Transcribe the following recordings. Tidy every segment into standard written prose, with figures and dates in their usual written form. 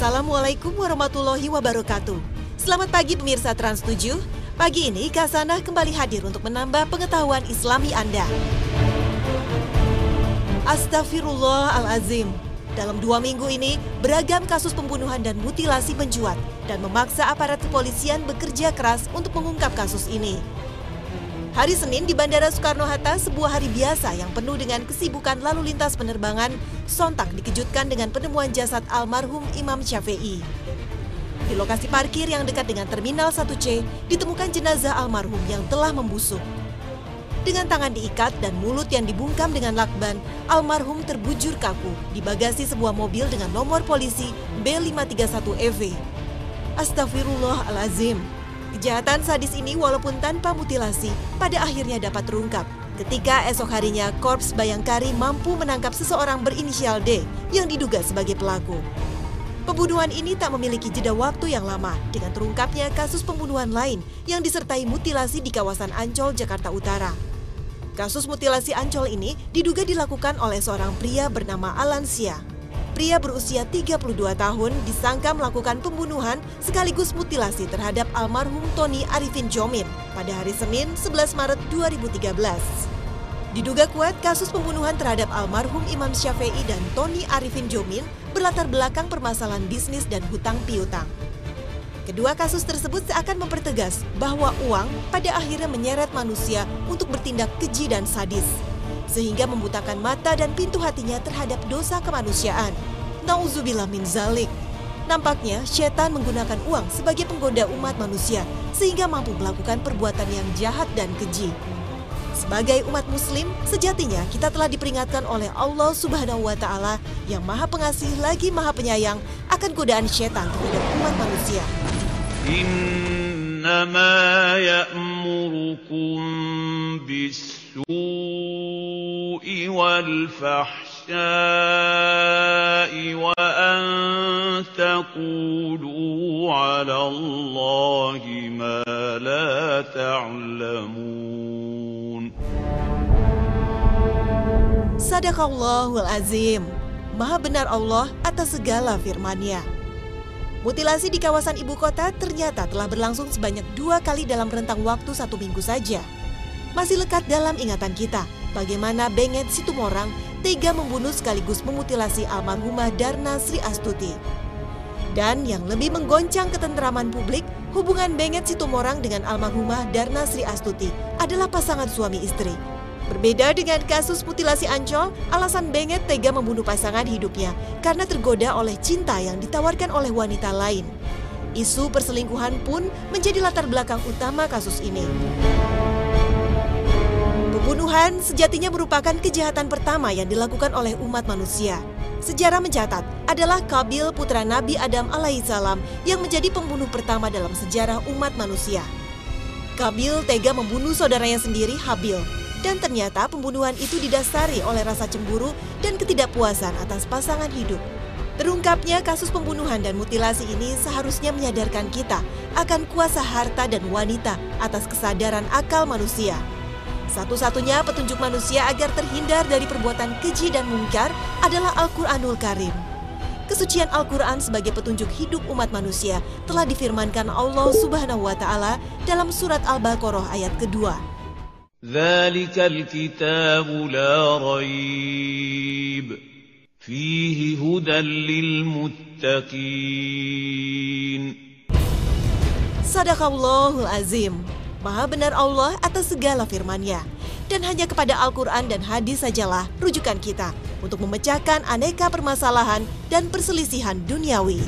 Assalamualaikum warahmatullahi wabarakatuh. Selamat pagi pemirsa Trans 7. Pagi ini Kak Sanah kembali hadir untuk menambah pengetahuan Islami Anda. Astagfirullahalazim. Dalam 2 minggu ini, beragam kasus pembunuhan dan mutilasi mencuat dan memaksa aparat kepolisian bekerja keras untuk mengungkap kasus ini. Hari Senin di Bandara Soekarno-Hatta, sebuah hari biasa yang penuh dengan kesibukan lalu lintas penerbangan, sontak dikejutkan dengan penemuan jasad almarhum Imam Syafi'i. Di lokasi parkir yang dekat dengan Terminal 1C, ditemukan jenazah almarhum yang telah membusuk. Dengan tangan diikat dan mulut yang dibungkam dengan lakban, almarhum terbujur kaku di bagasi sebuah mobil dengan nomor polisi B531EV. Astagfirullahalazim. Kejahatan sadis ini walaupun tanpa mutilasi, pada akhirnya dapat terungkap ketika esok harinya Korps Bayangkari mampu menangkap seseorang berinisial D yang diduga sebagai pelaku. Pembunuhan ini tak memiliki jeda waktu yang lama dengan terungkapnya kasus pembunuhan lain yang disertai mutilasi di kawasan Ancol, Jakarta Utara. Kasus mutilasi Ancol ini diduga dilakukan oleh seorang pria bernama Alansia. Pria berusia 32 tahun disangka melakukan pembunuhan sekaligus mutilasi terhadap almarhum Tony Arifin Djomin pada hari Senin 11 Maret 2013. Diduga kuat kasus pembunuhan terhadap almarhum Imam Syafi'i dan Tony Arifin Djomin berlatar belakang permasalahan bisnis dan hutang piutang. Kedua kasus tersebut seakan mempertegas bahwa uang pada akhirnya menyeret manusia untuk bertindak keji dan sadis, sehingga membutakan mata dan pintu hatinya terhadap dosa kemanusiaan. Nauzubillah min zalik. Nampaknya setan menggunakan uang sebagai penggoda umat manusia sehingga mampu melakukan perbuatan yang jahat dan keji. Sebagai umat muslim, sejatinya kita telah diperingatkan oleh Allah Subhanahu wa Ta'ala yang Maha Pengasih lagi Maha Penyayang akan godaan setan terhadap umat manusia. Innama ya'murukum bis-su'i wal-fahsya'i wa an taqulu 'ala Allahi ma la ta'lamun. Sadaqallahul azim. Maha benar Allah atas segala firman-Nya. Mutilasi di kawasan ibu kota ternyata telah berlangsung sebanyak 2 kali dalam rentang waktu 1 minggu saja. Masih lekat dalam ingatan kita bagaimana Benget Situmorang tega membunuh sekaligus memutilasi almarhumah Darna Sri Astuti. Dan yang lebih menggoncang ketentraman publik, hubungan Benget Situmorang dengan almarhumah Darna Sri Astuti adalah pasangan suami istri. Berbeda dengan kasus mutilasi Ancol, alasan Benget tega membunuh pasangan hidupnya karena tergoda oleh cinta yang ditawarkan oleh wanita lain. Isu perselingkuhan pun menjadi latar belakang utama kasus ini. Pembunuhan sejatinya merupakan kejahatan pertama yang dilakukan oleh umat manusia. Sejarah mencatat adalah Qabil putra Nabi Adam alaihissalam yang menjadi pembunuh pertama dalam sejarah umat manusia. Qabil tega membunuh saudaranya sendiri Habil. Dan ternyata pembunuhan itu didasari oleh rasa cemburu dan ketidakpuasan atas pasangan hidup. Terungkapnya kasus pembunuhan dan mutilasi ini seharusnya menyadarkan kita akan kuasa harta dan wanita atas kesadaran akal manusia. Satu-satunya petunjuk manusia agar terhindar dari perbuatan keji dan mungkar adalah Al-Quranul Karim. Kesucian Al-Quran sebagai petunjuk hidup umat manusia telah difirmankan Allah Subhanahu wa Ta'ala dalam surat Al-Baqarah ayat kedua. Dzalikal kitabu la raib fihi hudan lil muttaqin. Sadaqallahul azim. Maha benar Allah atas segala firman-Nya. Dan hanya kepada Al-Quran dan hadis sajalah rujukan kita untuk memecahkan aneka permasalahan dan perselisihan duniawi.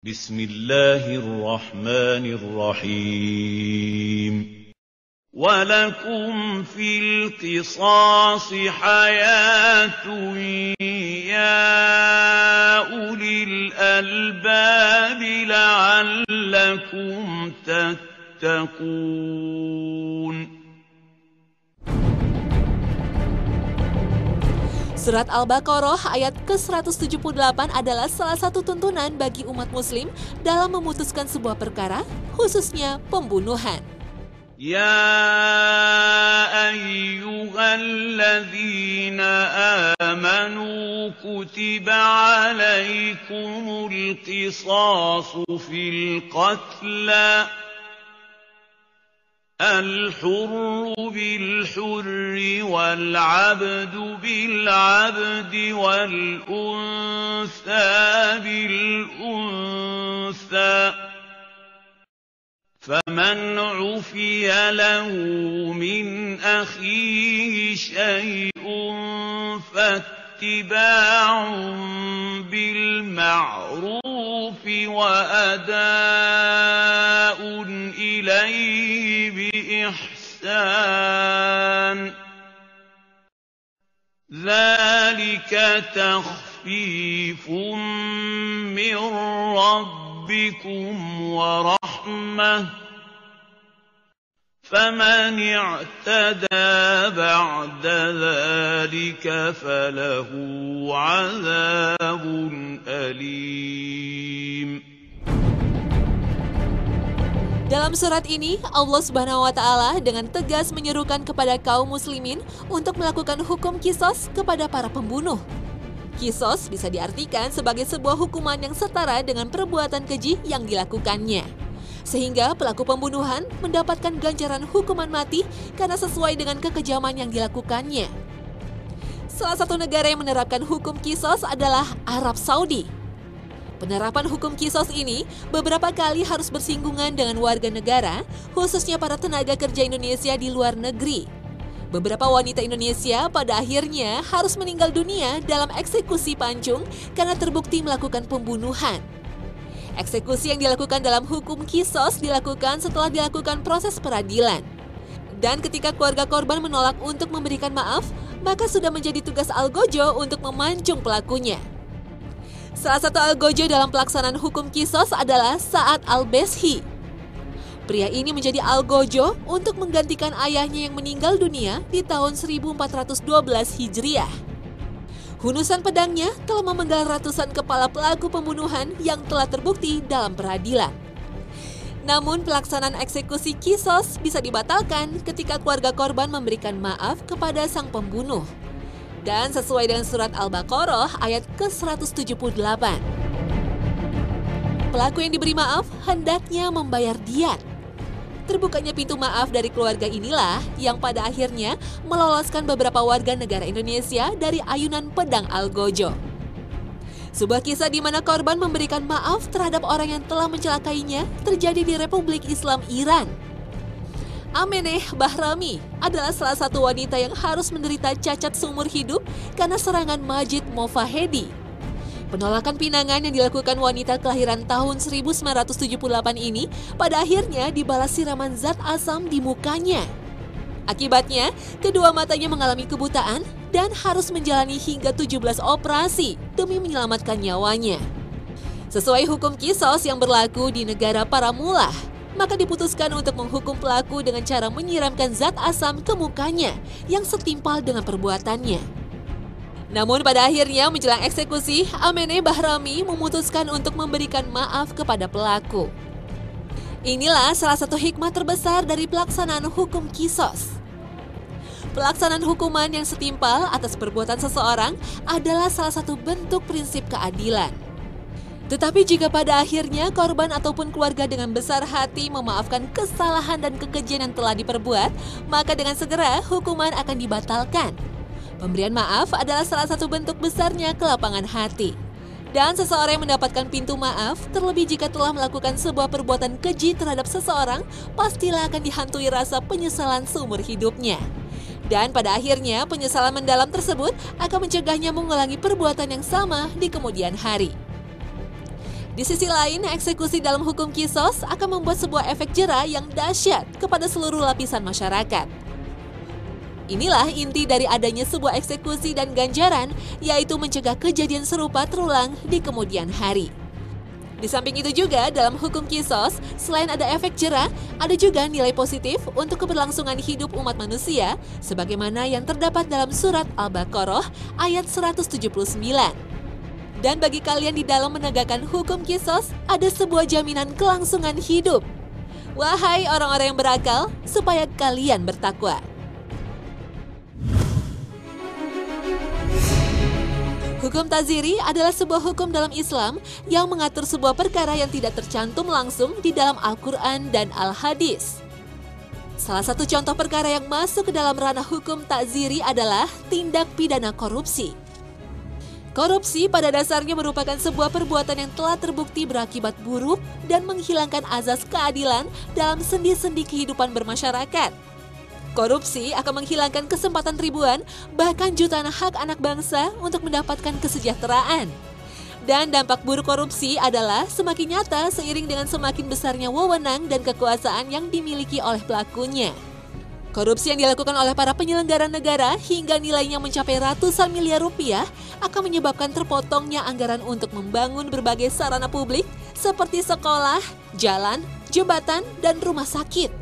Bismillahirrahmanirrahim. Walakum fil qisasi hayatun ya ulil albab la'allakum tattaqun. Surat Al-Baqarah ayat ke-178 adalah salah satu tuntunan bagi umat muslim dalam memutuskan sebuah perkara, khususnya pembunuhan. يَا أَيُّهَا الَّذِينَ آمَنُوا كُتِبَ عَلَيْكُمُ الْقِصَاصُ فِي الْقَتْلَى الْحُرُّ بِالْحُرِّ وَالْعَبْدُ بِالْعَبْدِ وَالْأُنثَىٰ بِالْأُنثَىٰ فَمَنْ عُفِيَ لَهُ مِنْ أَخِيهِ شَيْءٌ فَاتِّبَاعٌ بِالْمَعْرُوفِ وَأَدَاءٌ إِلَيْهِ بِإِحْسَانٍ ذَلِكَ تَخْفِيفٌ مِّن رَّبِّكُمْ وَرَحْمَةٌ فَمَنِ اعْتَدَىٰ بَعْدَ ذَلِكَ فَلَهُ عَذَابٌ أَلِيمٌ. Dalam surat ini, Allah Subhanahu wa Ta'ala dengan tegas menyerukan kepada kaum muslimin untuk melakukan hukum qisas kepada para pembunuh. Qisas bisa diartikan sebagai sebuah hukuman yang setara dengan perbuatan keji yang dilakukannya, sehingga pelaku pembunuhan mendapatkan ganjaran hukuman mati karena sesuai dengan kekejaman yang dilakukannya. Salah satu negara yang menerapkan hukum qisas adalah Arab Saudi. Penerapan hukum qisas ini beberapa kali harus bersinggungan dengan warga negara, khususnya para tenaga kerja Indonesia di luar negeri. Beberapa wanita Indonesia pada akhirnya harus meninggal dunia dalam eksekusi pancung karena terbukti melakukan pembunuhan. Eksekusi yang dilakukan dalam hukum qisas dilakukan setelah dilakukan proses peradilan. Dan ketika keluarga korban menolak untuk memberikan maaf, maka sudah menjadi tugas algojo untuk memancung pelakunya. Salah satu algojo dalam pelaksanaan hukum qisas adalah Sa'ad al-Beshi. Pria ini menjadi algojo untuk menggantikan ayahnya yang meninggal dunia di tahun 1412 Hijriah. Hunusan pedangnya telah memenggal ratusan kepala pelaku pembunuhan yang telah terbukti dalam peradilan. Namun pelaksanaan eksekusi qisas bisa dibatalkan ketika keluarga korban memberikan maaf kepada sang pembunuh. Dan sesuai dengan surat Al-Baqarah ayat ke-178. Pelaku yang diberi maaf hendaknya membayar diat. Terbukanya pintu maaf dari keluarga inilah yang pada akhirnya meloloskan beberapa warga negara Indonesia dari ayunan pedang algojo. Sebuah kisah di mana korban memberikan maaf terhadap orang yang telah mencelakainya terjadi di Republik Islam Iran. Ameneh Bahrami adalah salah satu wanita yang harus menderita cacat seumur hidup karena serangan Majid Movahedi. Penolakan pinangan yang dilakukan wanita kelahiran tahun 1978 ini pada akhirnya dibalas siraman zat asam di mukanya. Akibatnya, kedua matanya mengalami kebutaan dan harus menjalani hingga 17 operasi demi menyelamatkan nyawanya. Sesuai hukum qisas yang berlaku di negara para mullah, maka diputuskan untuk menghukum pelaku dengan cara menyiramkan zat asam ke mukanya yang setimpal dengan perbuatannya. Namun pada akhirnya menjelang eksekusi, Ameneh Bahrami memutuskan untuk memberikan maaf kepada pelaku. Inilah salah satu hikmah terbesar dari pelaksanaan hukum qisas. Pelaksanaan hukuman yang setimpal atas perbuatan seseorang adalah salah satu bentuk prinsip keadilan. Tetapi jika pada akhirnya korban ataupun keluarga dengan besar hati memaafkan kesalahan dan kekejian yang telah diperbuat, maka dengan segera hukuman akan dibatalkan. Pemberian maaf adalah salah satu bentuk besarnya kelapangan hati. Dan seseorang yang mendapatkan pintu maaf, terlebih jika telah melakukan sebuah perbuatan keji terhadap seseorang, pastilah akan dihantui rasa penyesalan seumur hidupnya. Dan pada akhirnya penyesalan mendalam tersebut akan mencegahnya mengulangi perbuatan yang sama di kemudian hari. Di sisi lain, eksekusi dalam hukum qisas akan membuat sebuah efek jera yang dahsyat kepada seluruh lapisan masyarakat. Inilah inti dari adanya sebuah eksekusi dan ganjaran, yaitu mencegah kejadian serupa terulang di kemudian hari. Di samping itu juga dalam hukum qisas, selain ada efek jera, ada juga nilai positif untuk keberlangsungan hidup umat manusia, sebagaimana yang terdapat dalam surat Al-Baqarah ayat 179. Dan bagi kalian di dalam menegakkan hukum qisas, ada sebuah jaminan kelangsungan hidup. Wahai orang-orang yang berakal, supaya kalian bertakwa. Hukum ta'ziri adalah sebuah hukum dalam Islam yang mengatur sebuah perkara yang tidak tercantum langsung di dalam Al-Quran dan Al-Hadis. Salah satu contoh perkara yang masuk ke dalam ranah hukum ta'ziri adalah tindak pidana korupsi. Korupsi pada dasarnya merupakan sebuah perbuatan yang telah terbukti berakibat buruk dan menghilangkan azas keadilan dalam sendi-sendi kehidupan bermasyarakat. Korupsi akan menghilangkan kesempatan ribuan, bahkan jutaan hak anak bangsa untuk mendapatkan kesejahteraan. Dan dampak buruk korupsi adalah semakin nyata seiring dengan semakin besarnya wewenang dan kekuasaan yang dimiliki oleh pelakunya. Korupsi yang dilakukan oleh para penyelenggara negara hingga nilainya mencapai ratusan miliar rupiah akan menyebabkan terpotongnya anggaran untuk membangun berbagai sarana publik seperti sekolah, jalan, jembatan, dan rumah sakit.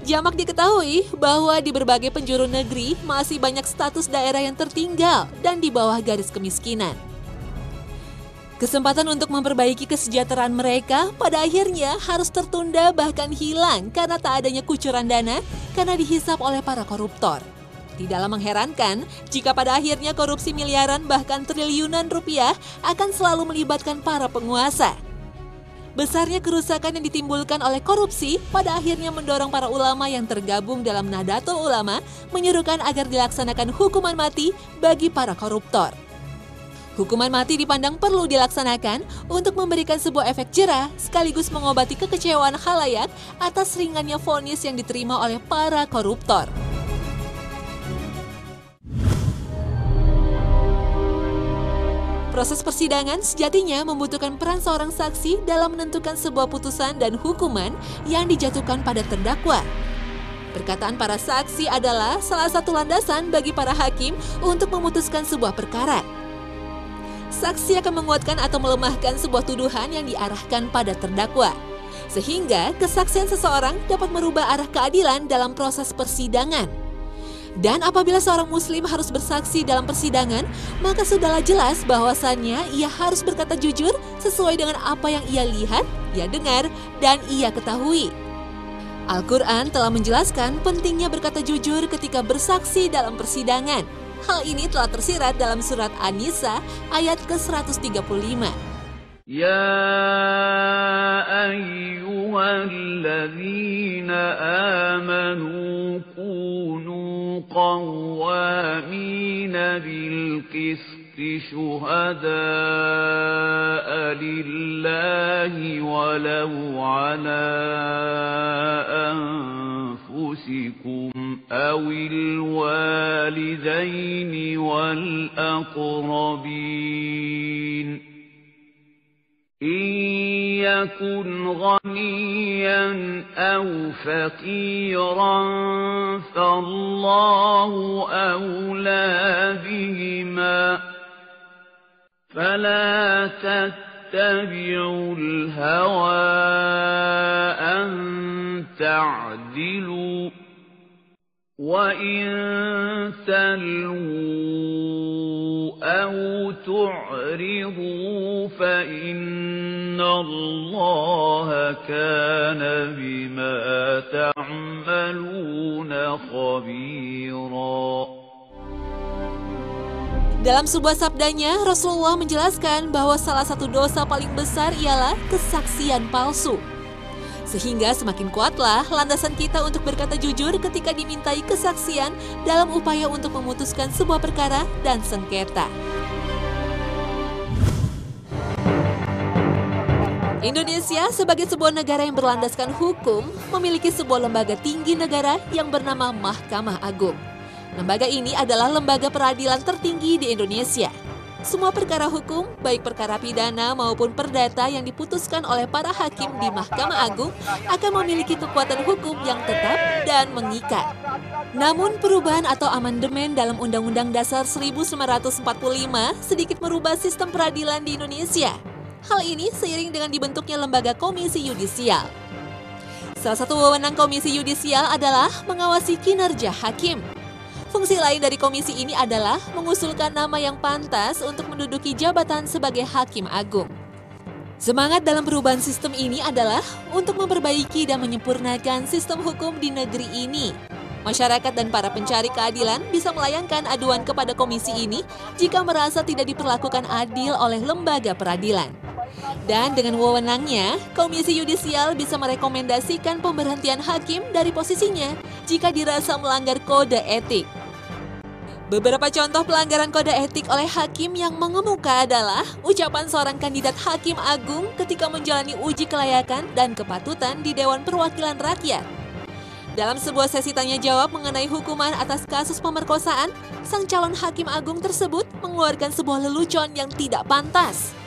Jamak diketahui bahwa di berbagai penjuru negeri masih banyak status daerah yang tertinggal dan di bawah garis kemiskinan. Kesempatan untuk memperbaiki kesejahteraan mereka pada akhirnya harus tertunda bahkan hilang karena tak adanya kucuran dana karena dihisap oleh para koruptor. Tidaklah mengherankan jika pada akhirnya korupsi miliaran bahkan triliunan rupiah akan selalu melibatkan para penguasa. Besarnya kerusakan yang ditimbulkan oleh korupsi pada akhirnya mendorong para ulama yang tergabung dalam Nahdlatul Ulama menyerukan agar dilaksanakan hukuman mati bagi para koruptor. Hukuman mati dipandang perlu dilaksanakan untuk memberikan sebuah efek jera sekaligus mengobati kekecewaan khalayak atas ringannya vonis yang diterima oleh para koruptor. Proses persidangan sejatinya membutuhkan peran seorang saksi dalam menentukan sebuah putusan dan hukuman yang dijatuhkan pada terdakwa. Perkataan para saksi adalah salah satu landasan bagi para hakim untuk memutuskan sebuah perkara. Saksi akan menguatkan atau melemahkan sebuah tuduhan yang diarahkan pada terdakwa, sehingga kesaksian seseorang dapat merubah arah keadilan dalam proses persidangan. Dan apabila seorang muslim harus bersaksi dalam persidangan, maka sudahlah jelas bahwasannya ia harus berkata jujur sesuai dengan apa yang ia lihat, ia dengar, dan ia ketahui. Al-Quran telah menjelaskan pentingnya berkata jujur ketika bersaksi dalam persidangan. Hal ini telah tersirat dalam surat An-Nisa ayat ke-135. يا أيها الذين آمنوا كونوا قوامين بالقسط شهداء لله ولو على أنفسكم أو الوالدين والأقربين إن يكن غنيا أو فقيرا فالله أولى بهما فلا تتبعوا الهوى أن تعدلوا وإن تلووا أو تعرضوا فإن الله كان بما تعملون خبيرا. Dalam sebuah sabdanya, Rasulullah menjelaskan bahwa salah satu dosa paling besar ialah kesaksian palsu. Sehingga semakin kuatlah landasan kita untuk berkata jujur ketika dimintai kesaksian dalam upaya untuk memutuskan sebuah perkara dan sengketa. Indonesia sebagai sebuah negara yang berlandaskan hukum memiliki sebuah lembaga tinggi negara yang bernama Mahkamah Agung. Lembaga ini adalah lembaga peradilan tertinggi di Indonesia. Semua perkara hukum, baik perkara pidana maupun perdata yang diputuskan oleh para hakim di Mahkamah Agung akan memiliki kekuatan hukum yang tetap dan mengikat. Namun perubahan atau amandemen dalam Undang-Undang Dasar 1945 sedikit merubah sistem peradilan di Indonesia. Hal ini seiring dengan dibentuknya lembaga komisi yudisial. Salah satu wewenang komisi yudisial adalah mengawasi kinerja hakim. Fungsi lain dari komisi ini adalah mengusulkan nama yang pantas untuk menduduki jabatan sebagai hakim agung. Semangat dalam perubahan sistem ini adalah untuk memperbaiki dan menyempurnakan sistem hukum di negeri ini. Masyarakat dan para pencari keadilan bisa melayangkan aduan kepada komisi ini jika merasa tidak diperlakukan adil oleh lembaga peradilan. Dan dengan wewenangnya, Komisi Yudisial bisa merekomendasikan pemberhentian hakim dari posisinya jika dirasa melanggar kode etik. Beberapa contoh pelanggaran kode etik oleh hakim yang mengemuka adalah ucapan seorang kandidat hakim agung ketika menjalani uji kelayakan dan kepatutan di Dewan Perwakilan Rakyat. Dalam sebuah sesi tanya jawab mengenai hukuman atas kasus pemerkosaan, sang calon hakim agung tersebut mengeluarkan sebuah lelucon yang tidak pantas.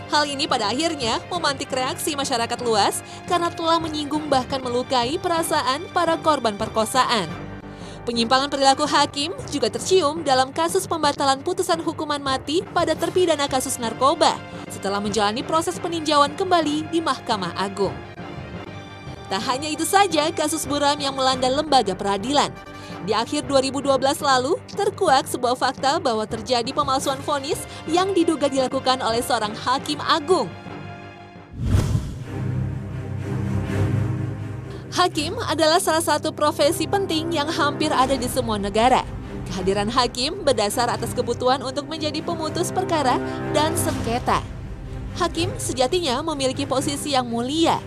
Hal ini pada akhirnya memantik reaksi masyarakat luas karena telah menyinggung bahkan melukai perasaan para korban perkosaan. Penyimpangan perilaku hakim juga tercium dalam kasus pembatalan putusan hukuman mati pada terpidana kasus narkoba setelah menjalani proses peninjauan kembali di Mahkamah Agung. Tak hanya itu saja kasus buram yang melanda lembaga peradilan. Di akhir 2012 lalu, terkuak sebuah fakta bahwa terjadi pemalsuan vonis yang diduga dilakukan oleh seorang hakim agung. Hakim adalah salah satu profesi penting yang hampir ada di semua negara. Kehadiran hakim berdasar atas kebutuhan untuk menjadi pemutus perkara dan sengketa. Hakim sejatinya memiliki posisi yang mulia.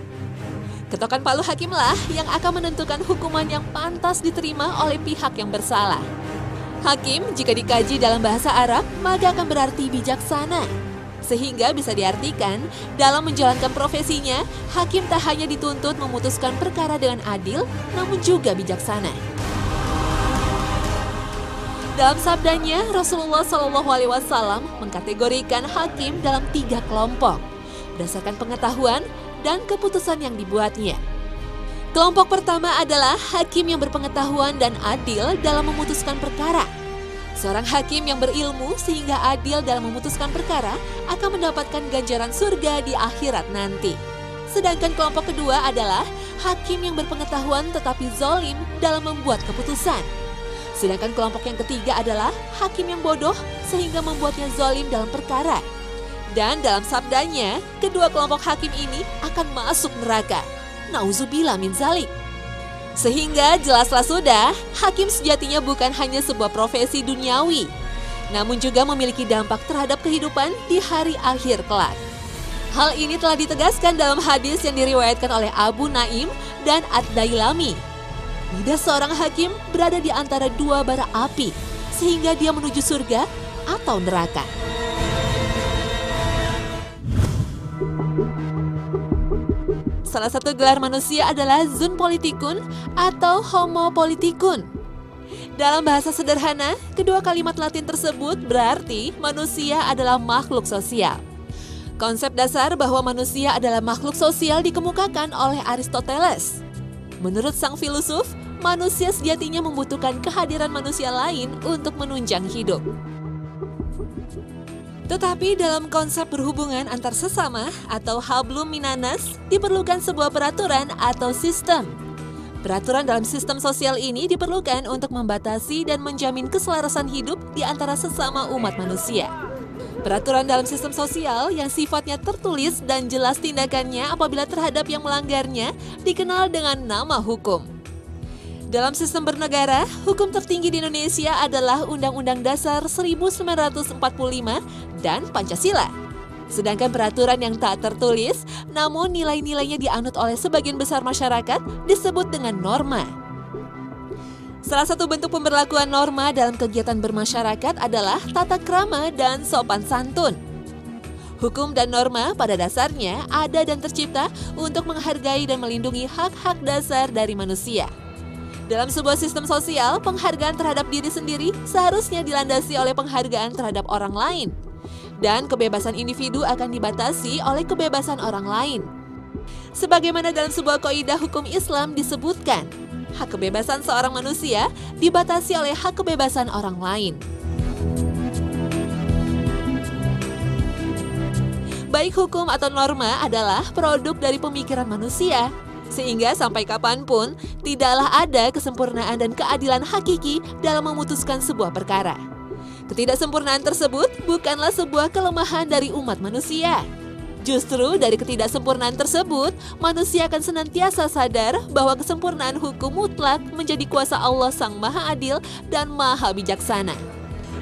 Ketokan palu hakimlah yang akan menentukan hukuman yang pantas diterima oleh pihak yang bersalah. Hakim jika dikaji dalam bahasa Arab maka akan berarti bijaksana. Sehingga bisa diartikan, dalam menjalankan profesinya, hakim tak hanya dituntut memutuskan perkara dengan adil, namun juga bijaksana. Dalam sabdanya, Rasulullah SAW mengkategorikan hakim dalam 3 kelompok, berdasarkan pengetahuan dan keputusan yang dibuatnya. Kelompok pertama adalah hakim yang berpengetahuan dan adil dalam memutuskan perkara. Seorang hakim yang berilmu sehingga adil dalam memutuskan perkara akan mendapatkan ganjaran surga di akhirat nanti. Sedangkan kelompok kedua adalah hakim yang berpengetahuan tetapi zalim dalam membuat keputusan. Sedangkan kelompok yang ketiga adalah hakim yang bodoh sehingga membuatnya zalim dalam perkara. Dan dalam sabdanya, kedua kelompok hakim ini akan masuk neraka. Nauzubillah min zalik. Sehingga jelaslah sudah, hakim sejatinya bukan hanya sebuah profesi duniawi, namun juga memiliki dampak terhadap kehidupan di hari akhir kelak. Hal ini telah ditegaskan dalam hadis yang diriwayatkan oleh Abu Naim dan Ad-Dailami. Lidah seorang hakim berada di antara 2 bara api, sehingga dia menuju surga atau neraka. Salah satu gelar manusia adalah Zun Politikun atau Homo Politikun. Dalam bahasa sederhana, kedua kalimat Latin tersebut berarti manusia adalah makhluk sosial. Konsep dasar bahwa manusia adalah makhluk sosial dikemukakan oleh Aristoteles. Menurut sang filosof, manusia sejatinya membutuhkan kehadiran manusia lain untuk menunjang hidup. Tetapi dalam konsep berhubungan antar sesama atau hablum minanas diperlukan sebuah peraturan atau sistem. Peraturan dalam sistem sosial ini diperlukan untuk membatasi dan menjamin keselarasan hidup di antara sesama umat manusia. Peraturan dalam sistem sosial yang sifatnya tertulis dan jelas tindakannya apabila terhadap yang melanggarnya dikenal dengan nama hukum. Dalam sistem bernegara, hukum tertinggi di Indonesia adalah Undang-Undang Dasar 1945 dan Pancasila. Sedangkan peraturan yang tak tertulis, namun nilai-nilainya dianut oleh sebagian besar masyarakat disebut dengan norma. Salah satu bentuk pemberlakuan norma dalam kegiatan bermasyarakat adalah tata krama dan sopan santun. Hukum dan norma pada dasarnya ada dan tercipta untuk menghargai dan melindungi hak-hak dasar dari manusia. Dalam sebuah sistem sosial, penghargaan terhadap diri sendiri seharusnya dilandasi oleh penghargaan terhadap orang lain. Dan kebebasan individu akan dibatasi oleh kebebasan orang lain. Sebagaimana dalam sebuah kaidah hukum Islam disebutkan, hak kebebasan seorang manusia dibatasi oleh hak kebebasan orang lain. Baik hukum atau norma adalah produk dari pemikiran manusia. Sehingga sampai kapanpun, tidaklah ada kesempurnaan dan keadilan hakiki dalam memutuskan sebuah perkara. Ketidaksempurnaan tersebut bukanlah sebuah kelemahan dari umat manusia. Justru dari ketidaksempurnaan tersebut, manusia akan senantiasa sadar bahwa kesempurnaan hukum mutlak menjadi kuasa Allah Sang Maha Adil dan Maha Bijaksana.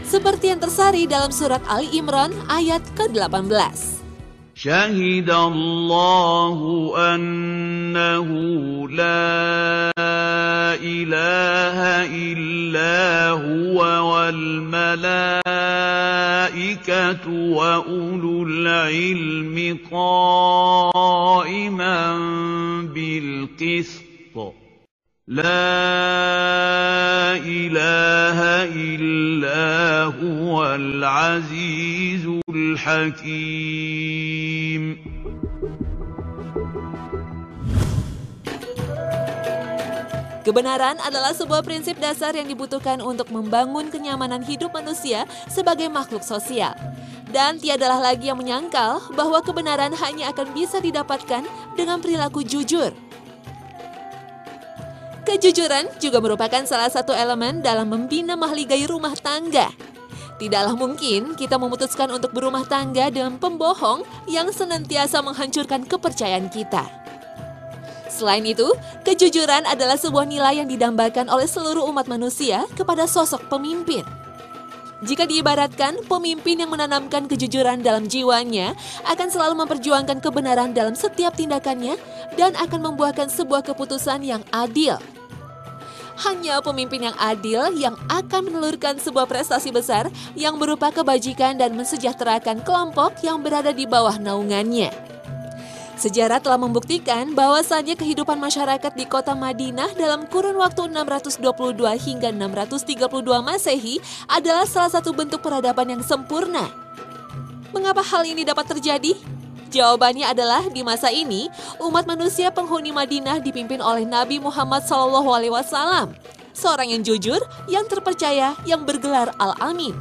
Seperti yang tersari dalam surat Ali Imran ayat ke-18. Syahidallahu annahu la ilaha illa huwa wal malaikatu wa ulul ilmi qa'iman bil qist. La ilaha illa huwal azizul hakim. Kebenaran adalah sebuah prinsip dasar yang dibutuhkan untuk membangun kenyamanan hidup manusia sebagai makhluk sosial. Dan tiadalah lagi yang menyangkal bahwa kebenaran hanya akan bisa didapatkan dengan perilaku jujur. Kejujuran juga merupakan salah satu elemen dalam membina mahligai rumah tangga. Tidaklah mungkin kita memutuskan untuk berumah tangga dengan pembohong yang senantiasa menghancurkan kepercayaan kita. Selain itu, kejujuran adalah sebuah nilai yang didambakan oleh seluruh umat manusia kepada sosok pemimpin. Jika diibaratkan, pemimpin yang menanamkan kejujuran dalam jiwanya akan selalu memperjuangkan kebenaran dalam setiap tindakannya dan akan membuahkan sebuah keputusan yang adil. Hanya pemimpin yang adil yang akan menelurkan sebuah prestasi besar yang berupa kebajikan dan mensejahterakan kelompok yang berada di bawah naungannya. Sejarah telah membuktikan bahwasannya kehidupan masyarakat di kota Madinah dalam kurun waktu 622 hingga 632 Masehi adalah salah satu bentuk peradaban yang sempurna. Mengapa hal ini dapat terjadi? Jawabannya adalah di masa ini, umat manusia penghuni Madinah dipimpin oleh Nabi Muhammad SAW, seorang yang jujur, yang terpercaya, yang bergelar Al-Amin.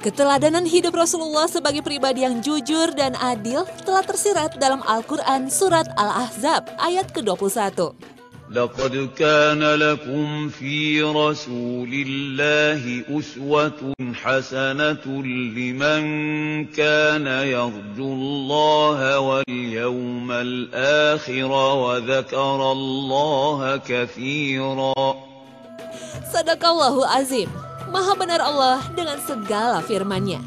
Keteladanan hidup Rasulullah sebagai pribadi yang jujur dan adil telah tersirat dalam Al-Quran Surat Al-Ahzab ayat ke-21. لقد كان لكم في رسول الله أسوة حسنة لمن كان يرجو الله واليوم الآخر وذكر الله كثيرا. Sadaqallahu azim. Maha benar Allah dengan segala firman-Nya.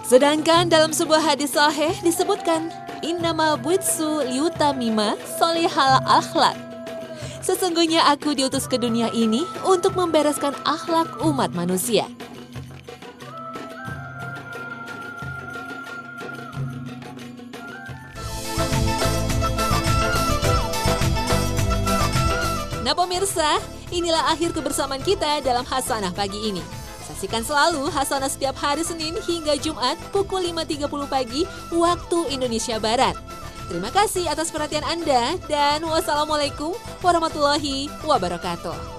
Sedangkan dalam sebuah hadis sahih disebutkan, innama buitsu liutamima solihal akhlak. Sesungguhnya aku diutus ke dunia ini untuk membereskan akhlak umat manusia. Nah pemirsa, inilah akhir kebersamaan kita dalam Hasanah pagi ini. Saksikan selalu Hasanah setiap hari Senin hingga Jumat pukul 5.30 pagi waktu Indonesia Barat. Terima kasih atas perhatian Anda dan wassalamualaikum warahmatullahi wabarakatuh.